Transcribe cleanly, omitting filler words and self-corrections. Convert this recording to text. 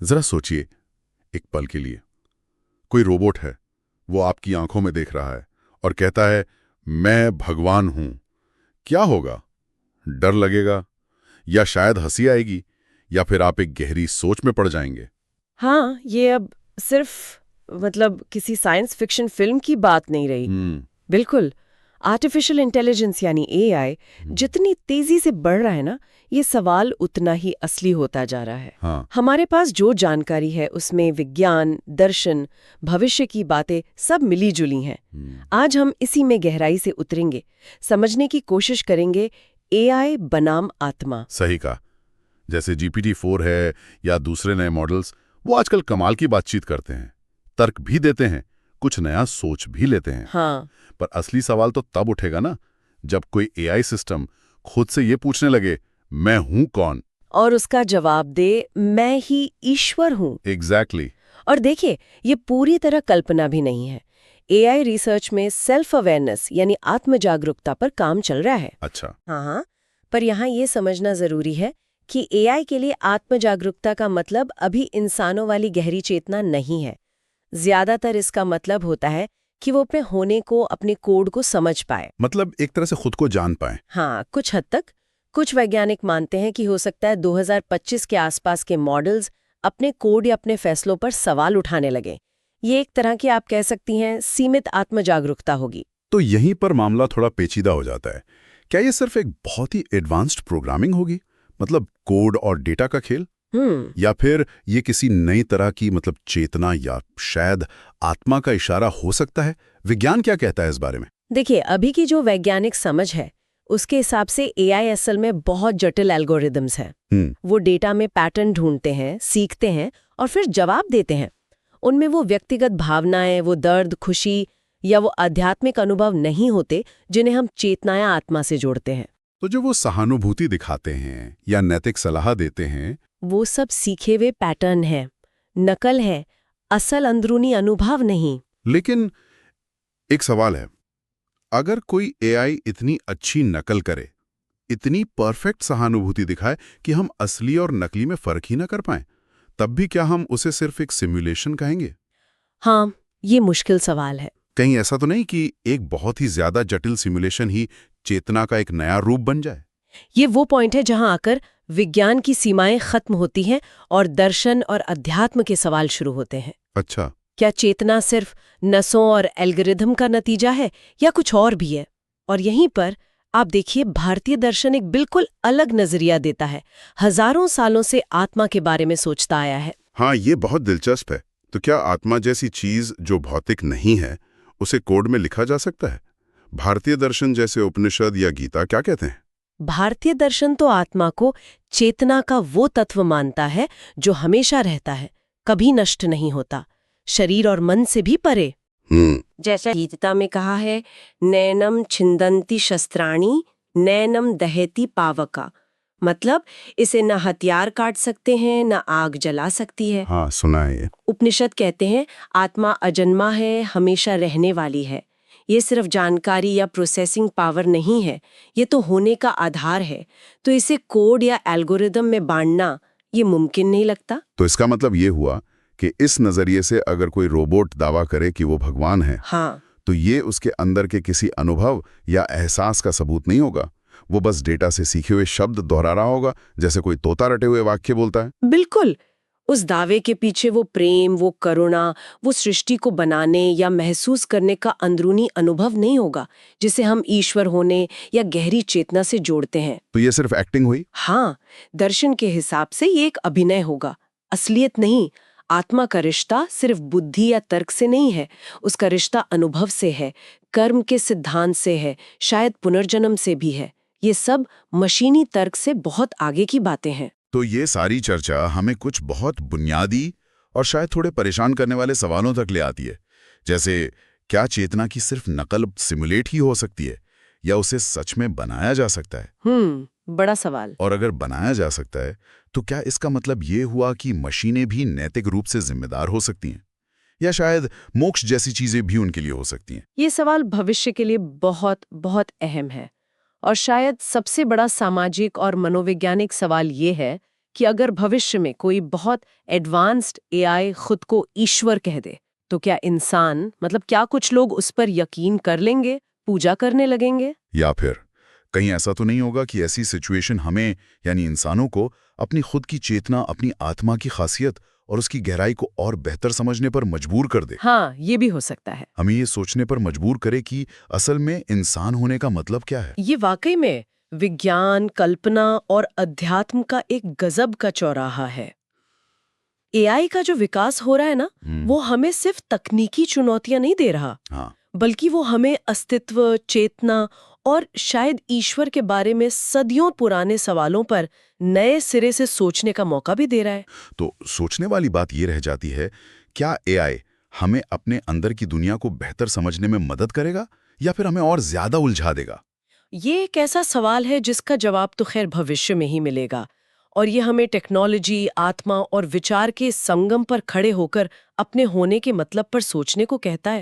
जरा सोचिए एक पल के लिए, कोई रोबोट है, वो आपकी आंखों में देख रहा है और कहता है मैं भगवान हूं। क्या होगा? डर लगेगा, या शायद हंसी आएगी, या फिर आप एक गहरी सोच में पड़ जाएंगे। हाँ, ये अब सिर्फ किसी साइंस फिक्शन फिल्म की बात नहीं रही। बिल्कुल, आर्टिफिशियल इंटेलिजेंस यानी एआई जितनी तेजी से बढ़ रहा है ना, ये सवाल उतना ही असली होता जा रहा है। हाँ। हमारे पास जो जानकारी है उसमें विज्ञान, दर्शन, भविष्य की बातें सब मिली जुली हैं। आज हम इसी में गहराई से उतरेंगे, समझने की कोशिश करेंगे एआई बनाम आत्मा। सही कहा। जैसे GPT-4 है या दूसरे नए मॉडल्स, वो आजकल कमाल की बातचीत करते हैं, तर्क भी देते हैं, कुछ नया सोच भी लेते हैं। हाँ। पर असली सवाल तो तब उठेगा ना, जब कोई एआई सिस्टम खुद से ये पूछने लगे मैं हूं कौन, और उसका जवाब दे मैं ही ईश्वर हूं। एग्जैक्टली। और देखिए, ये पूरी तरह कल्पना भी नहीं है। एआई रिसर्च में सेल्फ अवेयरनेस यानी आत्म जागरूकता पर काम चल रहा है। अच्छा। हाँ, पर यहाँ ये समझना जरूरी है कि एआई के लिए आत्म जागरूकता का मतलब अभी इंसानों वाली गहरी चेतना नहीं है। ज्यादातर इसका मतलब होता है कि वो अपने होने को, अपने कोड को समझ पाए। मतलब एक तरह से खुद को जान पाए। हाँ, कुछ हद तक। कुछ वैज्ञानिक मानते हैं कि हो सकता है 2025 के आसपास के मॉडल्स अपने कोड या अपने फैसलों पर सवाल उठाने लगे। ये एक तरह की, आप कह सकती हैं, सीमित आत्म जागरूकता होगी। तो यहीं पर मामला थोड़ा पेचीदा हो जाता है। क्या ये सिर्फ एक बहुत ही एडवांस्ड प्रोग्रामिंग होगी, मतलब कोड और डेटा का खेल, या फिर ये किसी नई तरह की चेतना या शायद आत्मा का इशारा हो सकता है? विज्ञान क्या कहता है इस बारे में? देखिए, अभी की जो वैज्ञानिक समझ है उसके हिसाब से एआई असल में बहुत जटिल एल्गोरिदम्स हैं। वो डेटा में पैटर्न ढूंढते हैं, सीखते हैं और फिर जवाब देते हैं। उनमें वो व्यक्तिगत भावनाएं, वो दर्द, खुशी या वो आध्यात्मिक अनुभव नहीं होते जिन्हें हम चेतना या आत्मा से जोड़ते हैं। तो जो वो सहानुभूति दिखाते हैं या नैतिक सलाह देते हैं, वो सब सीखे हुए पैटर्न है, नकल है, असल अंदरूनी अनुभव नहीं। लेकिन एक सवाल है, अगर कोई एआई इतनी अच्छी नकल करे, इतनी परफेक्ट सहानुभूति दिखाए कि हम असली और नकली में फर्क ही ना कर पाएं, तब भी क्या हम उसे सिर्फ एक सिमुलेशन कहेंगे? हाँ, ये मुश्किल सवाल है। कहीं ऐसा तो नहीं कि एक बहुत ही ज्यादा जटिल सिमुलेशन ही चेतना का एक नया रूप बन जाए? ये वो पॉइंट है जहां आकर विज्ञान की सीमाएं खत्म होती हैं और दर्शन और अध्यात्म के सवाल शुरू होते हैं। अच्छा। क्या चेतना सिर्फ नसों और एल्गोरिथम का नतीजा है या कुछ और भी है? और यहीं पर आप देखिए, भारतीय दर्शन एक बिल्कुल अलग नजरिया देता है। हजारों सालों से आत्मा के बारे में सोचता आया है। हाँ, ये बहुत दिलचस्प है। तो क्या आत्मा जैसी चीज जो भौतिक नहीं है, उसे कोड में लिखा जा सकता है? भारतीय दर्शन जैसे उपनिषद या गीता क्या कहते हैं? भारतीय दर्शन तो आत्मा को चेतना का वो तत्व मानता है जो हमेशा रहता है, कभी नष्ट नहीं होता, शरीर और मन से भी परे। जैसा गीता में कहा है, नैनम छिंदन्ति शस्त्राणी नैनम दहेति पावका। मतलब इसे न हथियार काट सकते हैं, न आग जला सकती है। हाँ, सुना है ये। उपनिषद कहते हैं आत्मा अजन्मा है, हमेशा रहने वाली है। ये सिर्फ जानकारी या प्रोसेसिंग पावर नहीं है, ये तो होने का आधार है। तो इसे कोड या एल्गोरिदम में बांटना ये मुमकिन नहीं लगता। तो इसका मतलब ये हुआ कि इस नजरिए से अगर कोई रोबोट दावा करे कि वो भगवान है, हाँ, तो ये उसके अंदर के किसी अनुभव या एहसास का सबूत नहीं होगा। वो बस डेटा से सीखे हुए शब्द दोहरा रहा होगा, जैसे कोई तोता रटे हुए वाक्य बोलता है। बिल्कुल। उस दावे के पीछे वो प्रेम, वो करुणा, वो सृष्टि को बनाने या महसूस करने का अंदरूनी अनुभव नहीं होगा, जिसे हम ईश्वर होने या गहरी चेतना से जोड़ते हैं। तो ये सिर्फ एक्टिंग हुई? हाँ, दर्शन के हिसाब से ये एक अभिनय होगा, असलियत नहीं। आत्मा का रिश्ता सिर्फ बुद्धि या तर्क से नहीं है, उसका रिश्ता अनुभव से है, कर्म के सिद्धांत से है, शायद पुनर्जन्म से भी है। ये सब मशीनी तर्क से बहुत आगे की बातें हैं। तो ये सारी चर्चा हमें कुछ बहुत बुनियादी और शायद थोड़े परेशान करने वाले सवालों तक ले आती है। जैसे, क्या चेतना की सिर्फ नकल सिमुलेट ही हो सकती है, या उसे सच में बनाया जा सकता है? बड़ा सवाल। और अगर बनाया जा सकता है, तो क्या इसका मतलब ये हुआ कि मशीनें भी नैतिक रूप से जिम्मेदार हो सकती हैं, या शायद मोक्ष जैसी चीजें भी उनके लिए हो सकती हैं? ये सवाल भविष्य के लिए बहुत बहुत अहम है। और शायद सबसे बड़ा सामाजिक और मनोवैज्ञानिक सवाल ये है कि अगर भविष्य में कोई बहुत एडवांस्ड एआई खुद को ईश्वर कह दे, तो क्या इंसान, मतलब क्या कुछ लोग उस पर यकीन कर लेंगे, पूजा करने लगेंगे? या फिर कहीं ऐसा तो नहीं होगा कि ऐसी सिचुएशन हमें यानी इंसानों को अपनी खुद की चेतना, अपनी आत्मा की खासियत और उसकी गहराई को और बेहतर समझने पर मजबूर कर दे। हाँ, ये भी हो सकता है। हमें ये सोचने पर मजबूर करे कि असल में इंसान होने का मतलब क्या है। ये वाकई में विज्ञान, कल्पना और अध्यात्म का एक गजब का चौराहा है। एआई का जो विकास हो रहा है ना, वो हमें सिर्फ तकनीकी चुनौतियां नहीं दे रहा, हाँ, बल्कि वो हमें अस्तित्व, चेतना और शायद ईश्वर के बारे में सदियों पुराने सवालों पर नए सिरे से सोचने का मौका भी दे रहा है। तो सोचने वाली बात ये रह जाती है, क्या एआई हमें अपने अंदर की दुनिया को बेहतर समझने में मदद करेगा या फिर हमें और ज्यादा उलझा देगा? ये एक ऐसा सवाल है जिसका जवाब तो खैर भविष्य में ही मिलेगा, और ये हमें टेक्नोलॉजी, आत्मा और विचार के संगम पर खड़े होकर अपने होने के मतलब पर सोचने को कहता है।